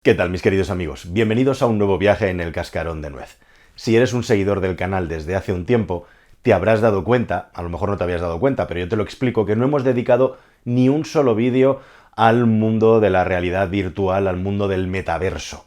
¿Qué tal, mis queridos amigos? Bienvenidos a un nuevo viaje en el cascarón de nuez. Si eres un seguidor del canal desde hace un tiempo, te habrás dado cuenta, a lo mejor no te habías dado cuenta, pero yo te lo explico, que no hemos dedicado ni un solo vídeo al mundo de la realidad virtual, al mundo del metaverso.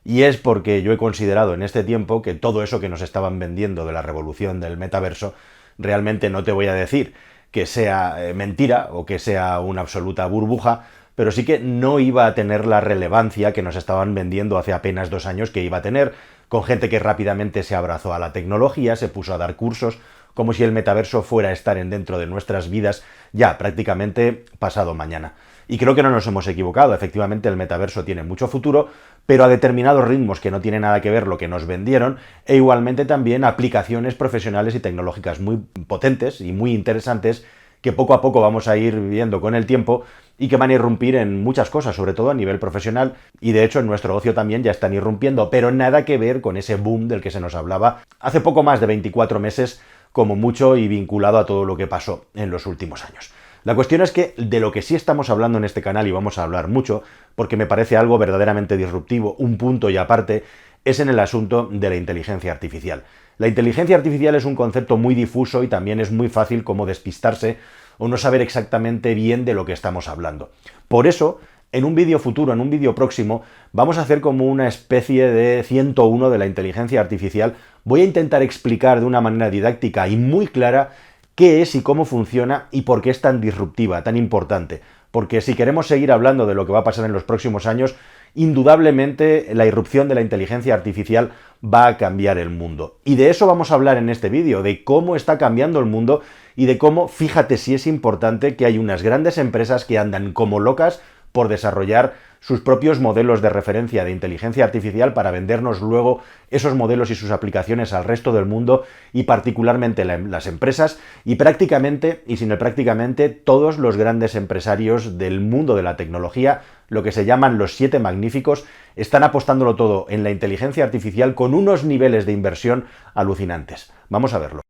Y es porque yo he considerado en este tiempo que todo eso que nos estaban vendiendo de la revolución del metaverso, realmente no te voy a decir que sea mentira o que sea una absoluta burbuja, pero sí que no iba a tener la relevancia que nos estaban vendiendo hace apenas 2 años que iba a tener, con gente que rápidamente se abrazó a la tecnología, se puso a dar cursos, como si el metaverso fuera a estar dentro de nuestras vidas ya prácticamente pasado mañana. Y creo que no nos hemos equivocado, efectivamente el metaverso tiene mucho futuro, pero a determinados ritmos que no tiene nada que ver lo que nos vendieron, e igualmente también aplicaciones profesionales y tecnológicas muy potentes y muy interesantes que poco a poco vamos a ir viendo con el tiempo y que van a irrumpir en muchas cosas, sobre todo a nivel profesional, y de hecho en nuestro ocio también ya están irrumpiendo, pero nada que ver con ese boom del que se nos hablaba hace poco más de 24 meses, como mucho, y vinculado a todo lo que pasó en los últimos años. La cuestión es que de lo que sí estamos hablando en este canal, y vamos a hablar mucho, porque me parece algo verdaderamente disruptivo, un punto y aparte, es en el asunto de la inteligencia artificial. La inteligencia artificial es un concepto muy difuso y también es muy fácil como despistarse o no saber exactamente bien de lo que estamos hablando. Por eso, en un vídeo futuro, en un vídeo próximo, vamos a hacer como una especie de 101 de la inteligencia artificial. Voy a intentar explicar de una manera didáctica y muy clara qué es y cómo funciona y por qué es tan disruptiva, tan importante. Porque si queremos seguir hablando de lo que va a pasar en los próximos años, indudablemente la irrupción de la inteligencia artificial va a cambiar el mundo. Y de eso vamos a hablar en este vídeo, de cómo está cambiando el mundo y de cómo, fíjate si es importante, que hay unas grandes empresas que andan como locas por desarrollar sus propios modelos de referencia de inteligencia artificial para vendernos luego esos modelos y sus aplicaciones al resto del mundo, y particularmente las empresas y prácticamente, y sin el prácticamente, todos los grandes empresarios del mundo de la tecnología, lo que se llaman los 7 magníficos, están apostándolo todo en la inteligencia artificial con unos niveles de inversión alucinantes. Vamos a verlo.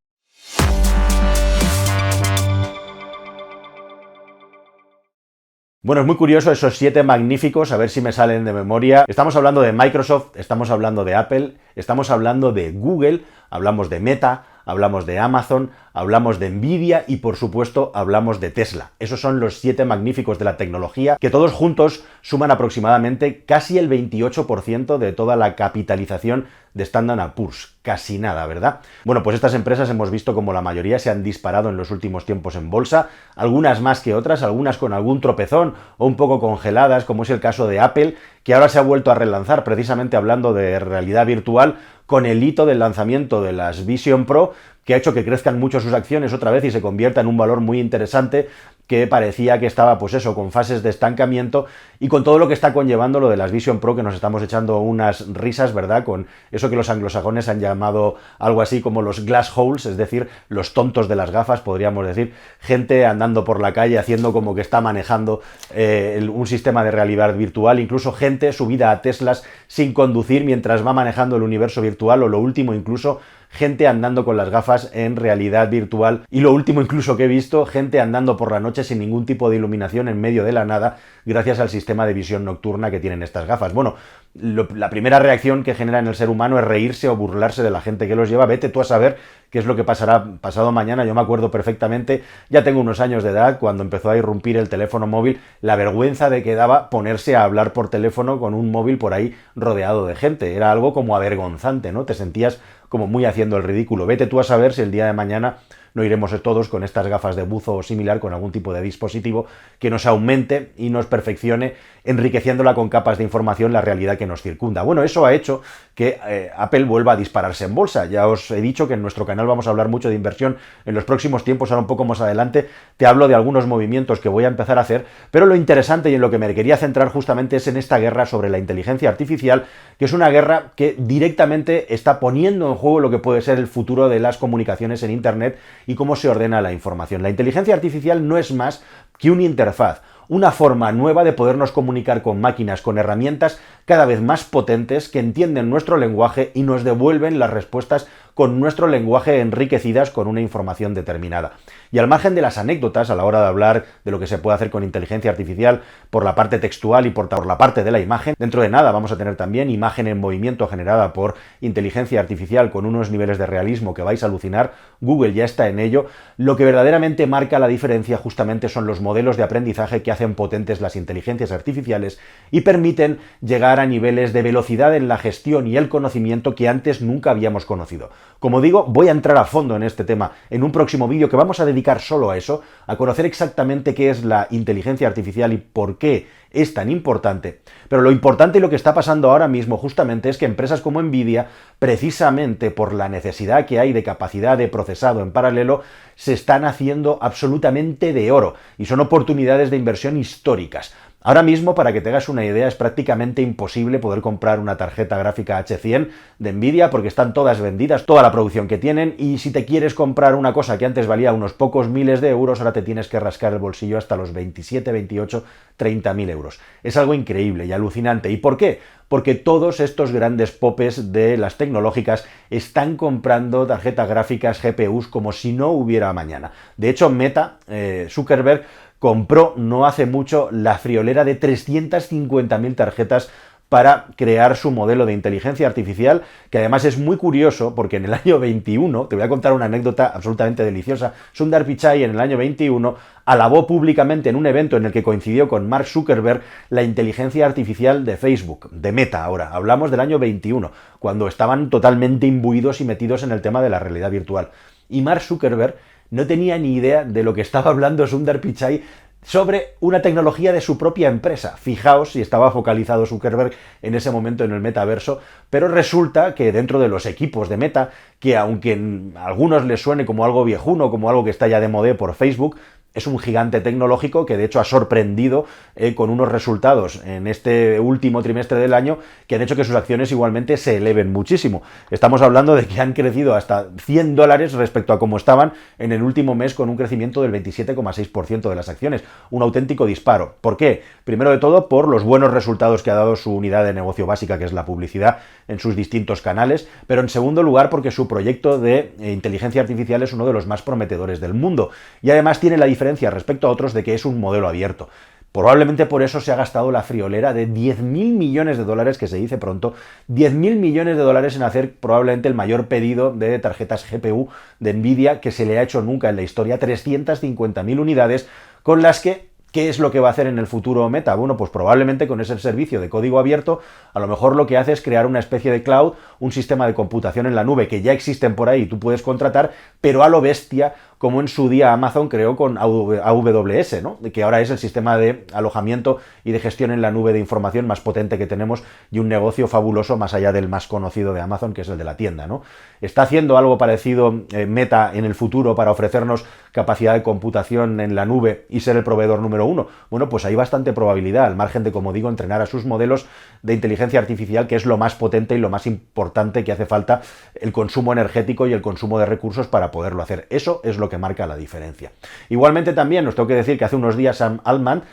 Bueno, es muy curioso esos 7 magníficos, a ver si me salen de memoria. Estamos hablando de Microsoft, estamos hablando de Apple, estamos hablando de Google, hablamos de Meta, hablamos de Amazon, hablamos de Nvidia y, por supuesto, hablamos de Tesla. Esos son los 7 magníficos de la tecnología, que todos juntos suman aproximadamente casi el 28% de toda la capitalización de Standard & Poor's. Casi nada, ¿verdad? Bueno, pues estas empresas hemos visto como la mayoría se han disparado en los últimos tiempos en bolsa, algunas más que otras, algunas con algún tropezón o un poco congeladas, como es el caso de Apple, que ahora se ha vuelto a relanzar, precisamente hablando de realidad virtual, con el hito del lanzamiento de las Vision Pro, que ha hecho que crezcan mucho sus acciones otra vez y se convierta en un valor muy interesante, que parecía que estaba, pues eso, con fases de estancamiento, y con todo lo que está conllevando lo de las Vision Pro, que nos estamos echando unas risas, ¿verdad?, con eso que los anglosajones han llamado algo así como los glass holes, es decir, los tontos de las gafas, podríamos decir, gente andando por la calle haciendo como que está manejando un sistema de realidad virtual, incluso gente subida a Teslas sin conducir mientras va manejando el universo virtual, o lo último incluso, gente andando con las gafas en realidad virtual, y lo último incluso que he visto, gente andando por la noche sin ningún tipo de iluminación en medio de la nada, gracias al sistema de visión nocturna que tienen estas gafas. Bueno, la primera reacción que genera en el ser humano es reírse o burlarse de la gente que los lleva. Vete tú a saber qué es lo que pasará pasado mañana. Yo me acuerdo perfectamente, ya tengo unos años de edad, cuando empezó a irrumpir el teléfono móvil, la vergüenza de que daba ponerse a hablar por teléfono con un móvil por ahí rodeado de gente. Era algo como avergonzante, ¿no? Te sentías como muy haciendo el ridículo. Vete tú a saber si el día de mañana no iremos todos con estas gafas de buzo o similar, con algún tipo de dispositivo que nos aumente y nos perfeccione, enriqueciéndola con capas de información la realidad que nos circunda. Bueno, eso ha hecho que Apple vuelva a dispararse en bolsa. Ya os he dicho que en nuestro canal vamos a hablar mucho de inversión en los próximos tiempos, ahora un poco más adelante te hablo de algunos movimientos que voy a empezar a hacer, pero lo interesante y en lo que me quería centrar justamente es en esta guerra sobre la inteligencia artificial, que es una guerra que directamente está poniendo en juego lo que puede ser el futuro de las comunicaciones en Internet y cómo se ordena la información. La inteligencia artificial no es más que una interfaz, una forma nueva de podernos comunicar con máquinas, con herramientas cada vez más potentes que entienden nuestro lenguaje y nos devuelven las respuestas con nuestro lenguaje enriquecidas con una información determinada. Y al margen de las anécdotas a la hora de hablar de lo que se puede hacer con inteligencia artificial por la parte textual y por la parte de la imagen, dentro de nada vamos a tener también imagen en movimiento generada por inteligencia artificial con unos niveles de realismo que vais a alucinar. Google ya está en ello. Lo que verdaderamente marca la diferencia justamente son los modelos de aprendizaje que hacen potentes las inteligencias artificiales y permiten llegar a niveles de velocidad en la gestión y el conocimiento que antes nunca habíamos conocido. Como digo, voy a entrar a fondo en este tema en un próximo vídeo que vamos a dedicar solo a eso, a conocer exactamente qué es la inteligencia artificial y por qué es tan importante. Pero lo importante y lo que está pasando ahora mismo justamente es que empresas como Nvidia, precisamente por la necesidad que hay de capacidad de procesado en paralelo, se están haciendo absolutamente de oro y son oportunidades de inversión históricas. Ahora mismo, para que te hagas una idea, es prácticamente imposible poder comprar una tarjeta gráfica H100 de Nvidia porque están todas vendidas, toda la producción que tienen, y si te quieres comprar una cosa que antes valía unos pocos miles de euros, ahora te tienes que rascar el bolsillo hasta los 27, 28, 30.000 euros. Es algo increíble y alucinante. ¿Y por qué? Porque todos estos grandes popes de las tecnológicas están comprando tarjetas gráficas GPUs como si no hubiera mañana. De hecho, Meta, Zuckerberg, compró no hace mucho la friolera de 350.000 tarjetas para crear su modelo de inteligencia artificial, que además es muy curioso porque en el año 21, te voy a contar una anécdota absolutamente deliciosa, Sundar Pichai en el año 21 alabó públicamente en un evento en el que coincidió con Mark Zuckerberg la inteligencia artificial de Facebook, de Meta ahora, hablamos del año 21, cuando estaban totalmente imbuidos y metidos en el tema de la realidad virtual. Y Mark Zuckerberg no tenía ni idea de lo que estaba hablando Sundar Pichai sobre una tecnología de su propia empresa. Fijaos si estaba focalizado Zuckerberg en ese momento en el metaverso, pero resulta que dentro de los equipos de Meta, que aunque a algunos les suene como algo viejuno, como algo que está ya de moda por Facebook, es un gigante tecnológico que de hecho ha sorprendido con unos resultados en este último trimestre del año que han hecho que sus acciones igualmente se eleven muchísimo. Estamos hablando de que han crecido hasta $100 respecto a cómo estaban en el último mes, con un crecimiento del 27,6% de las acciones. Un auténtico disparo. ¿Por qué? Primero de todo, por los buenos resultados que ha dado su unidad de negocio básica, que es la publicidad en sus distintos canales, pero en segundo lugar porque su proyecto de inteligencia artificial es uno de los más prometedores del mundo. Y además tiene la diferencia respecto a otros de que es un modelo abierto. Probablemente por eso se ha gastado la friolera de 10.000 millones de dólares, que se dice pronto, 10.000 millones de dólares en hacer probablemente el mayor pedido de tarjetas GPU de Nvidia que se le ha hecho nunca en la historia, 350.000 unidades, con las que ¿qué es lo que va a hacer en el futuro Meta? Bueno, pues probablemente con ese servicio de código abierto, a lo mejor lo que hace es crear una especie de cloud, un sistema de computación en la nube que ya existen por ahí y tú puedes contratar, pero a lo bestia, como en su día Amazon creó con AWS, ¿no? Que ahora es el sistema de alojamiento y de gestión en la nube de información más potente que tenemos y un negocio fabuloso más allá del más conocido de Amazon, que es el de la tienda, ¿no? ¿Está haciendo algo parecido Meta en el futuro para ofrecernos capacidad de computación en la nube y ser el proveedor número uno? Bueno, pues hay bastante probabilidad, al margen de, como digo, entrenar a sus modelos de inteligencia artificial, que es lo más potente y lo más importante que hace falta, el consumo energético y el consumo de recursos para poderlo hacer. Eso es lo que marca la diferencia. Igualmente también os tengo que decir que hace unos días Sam Altman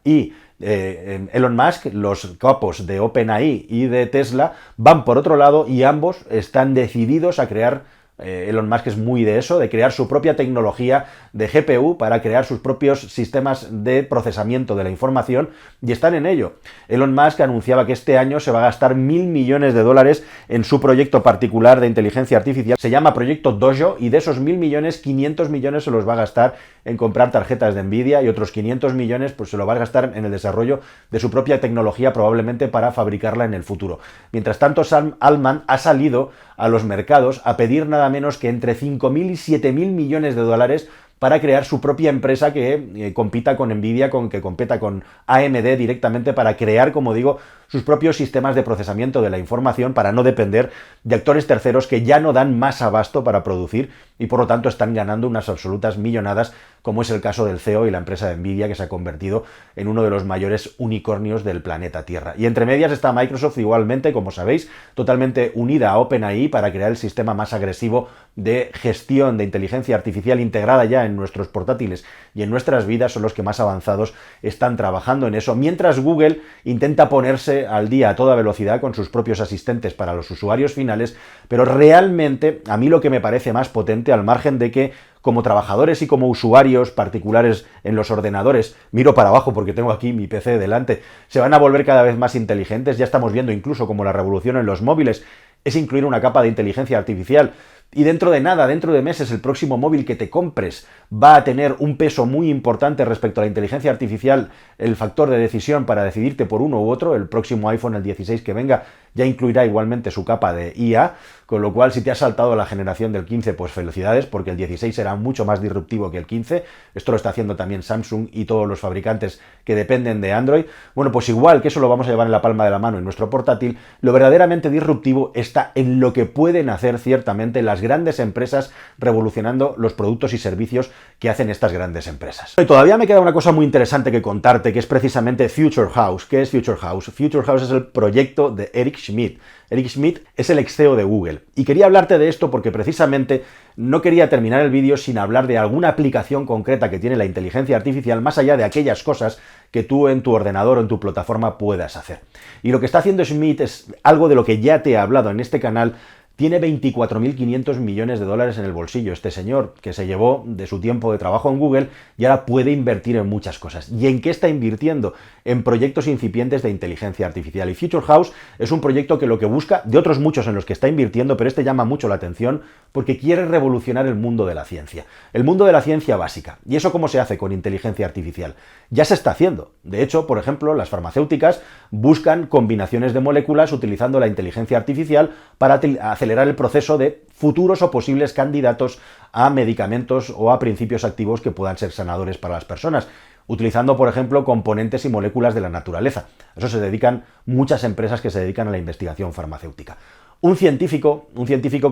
y Elon Musk, los capos de OpenAI y de Tesla, van por otro lado y ambos están decididos a crear, Elon Musk es muy de eso, de crear su propia tecnología de GPU para crear sus propios sistemas de procesamiento de la información, y están en ello. Elon Musk anunciaba que este año se va a gastar 1.000 millones de dólares en su proyecto particular de inteligencia artificial. Se llama Proyecto Dojo, y de esos 1.000 millones, 500 millones se los va a gastar en comprar tarjetas de Nvidia y otros 500 millones pues se lo va a gastar en el desarrollo de su propia tecnología, probablemente para fabricarla en el futuro. Mientras tanto, Sam Altman ha salido a los mercados a pedir nada menos que entre 5.000 y 7.000 millones de dólares para crear su propia empresa que compita con Nvidia, que competa con AMD directamente, para crear, como digo, sus propios sistemas de procesamiento de la información para no depender de actores terceros que ya no dan más abasto para producir y por lo tanto están ganando unas absolutas millonadas como es el caso del CEO y la empresa de Nvidia, que se ha convertido en uno de los mayores unicornios del planeta Tierra. Y entre medias está Microsoft igualmente, como sabéis, totalmente unida a OpenAI para crear el sistema más agresivo de gestión de inteligencia artificial integrada ya en nuestros portátiles y en nuestras vidas. Son los que más avanzados están trabajando en eso, mientras Google intenta ponerse al día a toda velocidad con sus propios asistentes para los usuarios finales, pero realmente a mí lo que me parece más potente, al margen de que como trabajadores y como usuarios particulares en los ordenadores, miro para abajo porque tengo aquí mi PC delante, se van a volver cada vez más inteligentes. Ya estamos viendo incluso como la revolución en los móviles es incluir una capa de inteligencia artificial. Y dentro de nada, dentro de meses, el próximo móvil que te compres va a tener un peso muy importante respecto a la inteligencia artificial, el factor de decisión para decidirte por uno u otro. El próximo iPhone, el 16 que venga, ya incluirá igualmente su capa de IA, con lo cual si te has saltado la generación del 15, pues felicidades, porque el 16 será mucho más disruptivo que el 15. Esto lo está haciendo también Samsung y todos los fabricantes que dependen de Android. Bueno, pues igual que eso lo vamos a llevar en la palma de la mano en nuestro portátil, lo verdaderamente disruptivo está en lo que pueden hacer ciertamente las grandes empresas revolucionando los productos y servicios que hacen estas grandes empresas. Y todavía me queda una cosa muy interesante que contarte, que es precisamente Future House. ¿Qué es Future House? Future House es el proyecto de Eric Schmidt. Eric Schmidt es el ex CEO de Google. Y quería hablarte de esto porque precisamente no quería terminar el vídeo sin hablar de alguna aplicación concreta que tiene la inteligencia artificial, más allá de aquellas cosas que tú en tu ordenador o en tu plataforma puedas hacer. Y lo que está haciendo Schmidt es algo de lo que ya te he hablado en este canal. Tiene 24.500 millones de dólares en el bolsillo este señor, que se llevó de su tiempo de trabajo en Google y ahora puede invertir en muchas cosas. ¿Y en qué está invirtiendo? En proyectos incipientes de inteligencia artificial. Y Future House es un proyecto que lo que busca, de otros muchos en los que está invirtiendo, pero este llama mucho la atención porque quiere revolucionar el mundo de la ciencia. El mundo de la ciencia básica. ¿Y eso cómo se hace con inteligencia artificial? Ya se está haciendo. De hecho, por ejemplo, las farmacéuticas buscan combinaciones de moléculas utilizando la inteligencia artificial para acelerar el proceso de futuros o posibles candidatos a medicamentos o a principios activos que puedan ser sanadores para las personas, utilizando, por ejemplo, componentes y moléculas de la naturaleza. A eso se dedican muchas empresas que se dedican a la investigación farmacéutica. Un científico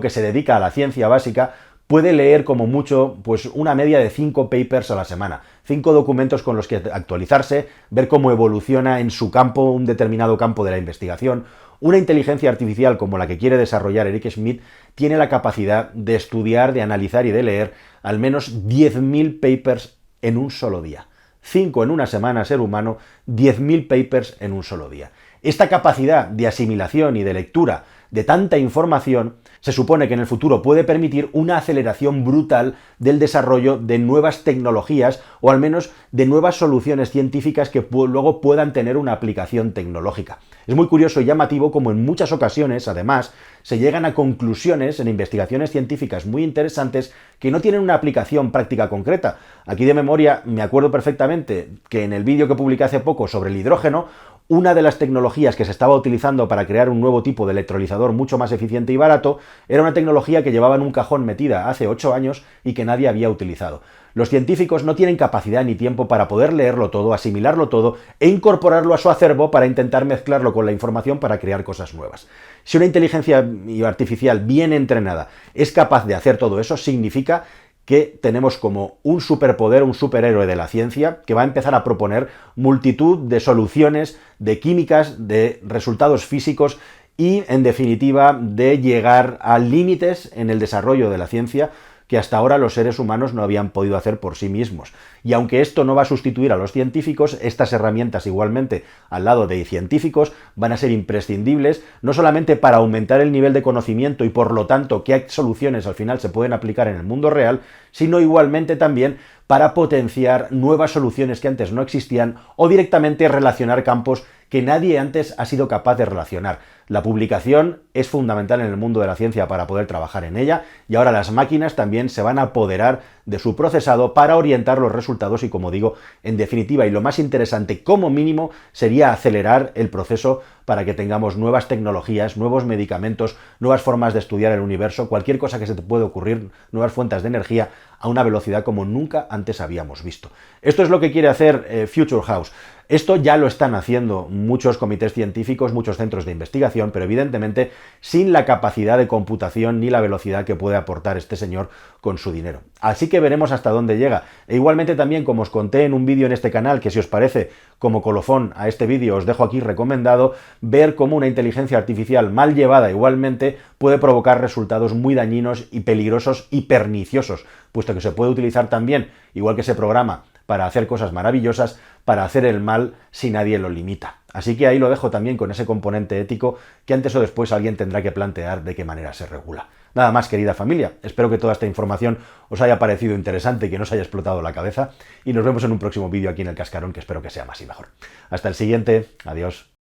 que se dedica a la ciencia básica puede leer como mucho pues una media de 5 papers a la semana, 5 documentos con los que actualizarse, ver cómo evoluciona en su campo, un determinado campo de la investigación. Una inteligencia artificial como la que quiere desarrollar Eric Schmidt tiene la capacidad de estudiar, de analizar y de leer al menos 10.000 papers en un solo día. 5 en una semana, ser humano, 10.000 papers en un solo día. Esta capacidad de asimilación y de lectura de tanta información se supone que en el futuro puede permitir una aceleración brutal del desarrollo de nuevas tecnologías o al menos de nuevas soluciones científicas que luego puedan tener una aplicación tecnológica. Es muy curioso y llamativo como en muchas ocasiones, además, se llegan a conclusiones en investigaciones científicas muy interesantes que no tienen una aplicación práctica concreta. Aquí de memoria me acuerdo perfectamente que en el vídeo que publiqué hace poco sobre el hidrógeno, una de las tecnologías que se estaba utilizando para crear un nuevo tipo de electrolizador mucho más eficiente y barato era una tecnología que llevaba en un cajón metida hace 8 años y que nadie había utilizado. Los científicos no tienen capacidad ni tiempo para poder leerlo todo, asimilarlo todo e incorporarlo a su acervo para intentar mezclarlo con la información para crear cosas nuevas. Si una inteligencia artificial bien entrenada es capaz de hacer todo eso, significa que tenemos como un superpoder, un superhéroe de la ciencia que va a empezar a proponer multitud de soluciones, de químicas, de resultados físicos y, en definitiva, de llegar a límites en el desarrollo de la ciencia que hasta ahora los seres humanos no habían podido hacer por sí mismos. Y aunque esto no va a sustituir a los científicos, estas herramientas igualmente al lado de científicos van a ser imprescindibles, no solamente para aumentar el nivel de conocimiento y por lo tanto qué soluciones al final se pueden aplicar en el mundo real, sino igualmente también para potenciar nuevas soluciones que antes no existían o directamente relacionar campos que nadie antes ha sido capaz de relacionar. La publicación es fundamental en el mundo de la ciencia para poder trabajar en ella y ahora las máquinas también se van a apoderar de su procesado para orientar los resultados y, como digo, en definitiva y lo más interesante como mínimo sería acelerar el proceso para que tengamos nuevas tecnologías, nuevos medicamentos, nuevas formas de estudiar el universo, cualquier cosa que se te pueda ocurrir, nuevas fuentes de energía a una velocidad como nunca antes habíamos visto. Esto es lo que quiere hacer Future House. Esto ya lo están haciendo muchos comités científicos, muchos centros de investigación, pero evidentemente sin la capacidad de computación ni la velocidad que puede aportar este señor con su dinero. Así que veremos hasta dónde llega. E igualmente también, como os conté en un vídeo en este canal, que si os parece como colofón a este vídeo os dejo aquí recomendado, ver cómo una inteligencia artificial mal llevada igualmente puede provocar resultados muy dañinos y peligrosos y perniciosos, puesto que se puede utilizar también, igual que ese programa, para hacer cosas maravillosas, para hacer el mal si nadie lo limita. Así que ahí lo dejo también con ese componente ético que antes o después alguien tendrá que plantear de qué manera se regula. Nada más, querida familia, espero que toda esta información os haya parecido interesante y que no os haya explotado la cabeza, y nos vemos en un próximo vídeo aquí en El Cascarón, que espero que sea más y mejor. Hasta el siguiente, adiós.